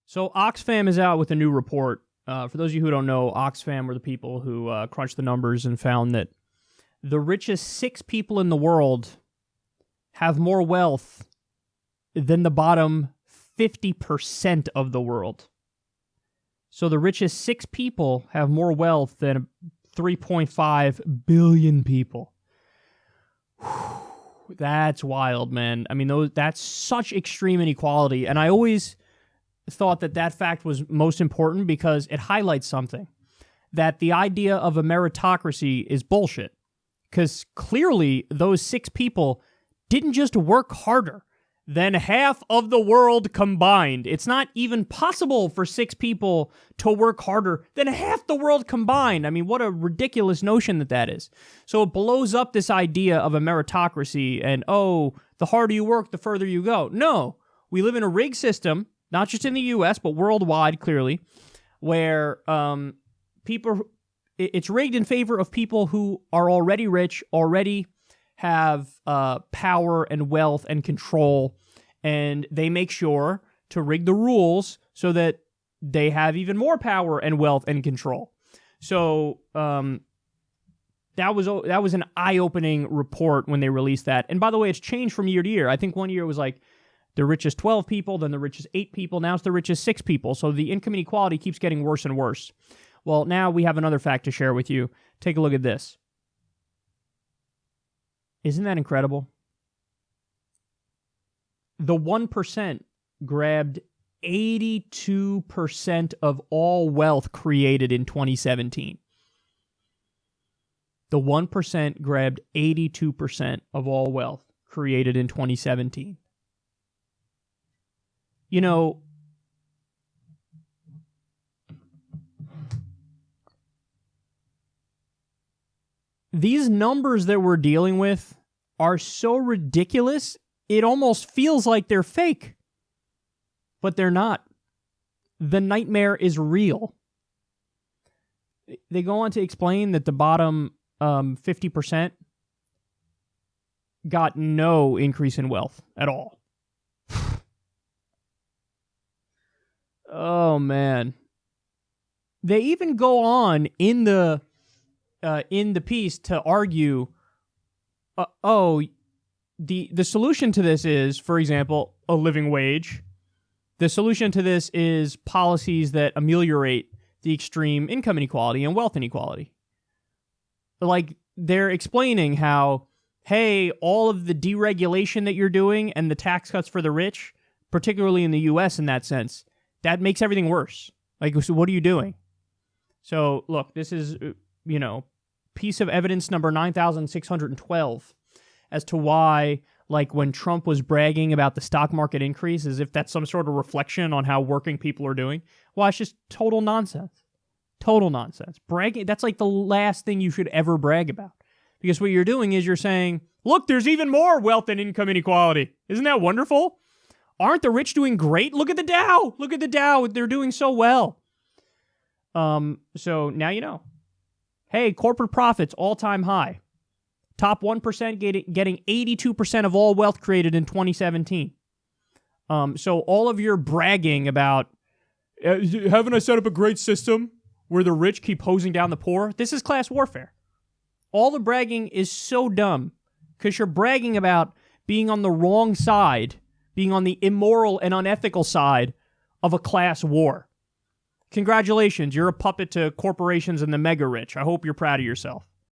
So Oxfam is out with a new report. For those of you who don't know, Oxfam were the people who crunched the numbers and found that the richest 6 people in the world have more wealth than the bottom 50% of the world. So the richest 6 people have more wealth than 3.5 billion people. Whew, that's wild, man. I mean, that's such extreme inequality. And I always thought that fact was most important because it highlights something. That the idea of a meritocracy is bullshit. Because clearly those 6 people didn't just work harder than half of the world combined. It's not even possible for 6 people to work harder than half the world combined. I mean, what a ridiculous notion that is. So it blows up this idea of a meritocracy and, oh, the harder you work, the further you go. No, we live in a rigged system, not just in the U.S., but worldwide, clearly, where it's rigged in favor of people who are already rich, already have power and wealth and control, and they make sure to rig the rules so that they have even more power and wealth and control. So that was an eye-opening report when they released that. And by the way, it's changed from year to year. I think one year it was like the richest 12 people, then the richest 8 people. Now it's the richest 6 people. So the income inequality keeps getting worse and worse. Well, now we have another fact to share with you. Take a look at this. Isn't that incredible? The 1% grabbed 82% of all wealth created in 2017. The 1% grabbed 82% of all wealth created in 2017. You know, these numbers that we're dealing with are so ridiculous, it almost feels like they're fake. But they're not. The nightmare is real. They go on to explain that the bottom 50% got no increase in wealth at all. Oh, man. They even go on in the piece to argue, the solution to this is, for example, a living wage. The solution to this is policies that ameliorate the extreme income inequality and wealth inequality. Like, they're explaining how, hey, all of the deregulation that you're doing and the tax cuts for the rich, particularly in the U.S. in that sense, that makes everything worse. Like, so what are you doing? So, look, this is, piece of evidence number 9,612 as to why, like, when Trump was bragging about the stock market increase, as if that's some sort of reflection on how working people are doing. Well, it's just total nonsense. Total nonsense. Bragging, that's like the last thing you should ever brag about. Because what you're doing is you're saying, look, there's even more wealth and income inequality. Isn't that wonderful? Aren't the rich doing great? Look at the Dow. Look at the Dow. They're doing so well. So now you know. Hey, corporate profits, all-time high. Top 1% getting 82% of all wealth created in 2017. So all of your bragging about, haven't I set up a great system where the rich keep hosing down the poor? This is class warfare. All the bragging is so dumb because you're bragging about being on the wrong side, being on the immoral and unethical side of a class war. Congratulations, you're a puppet to corporations and the mega rich. I hope you're proud of yourself.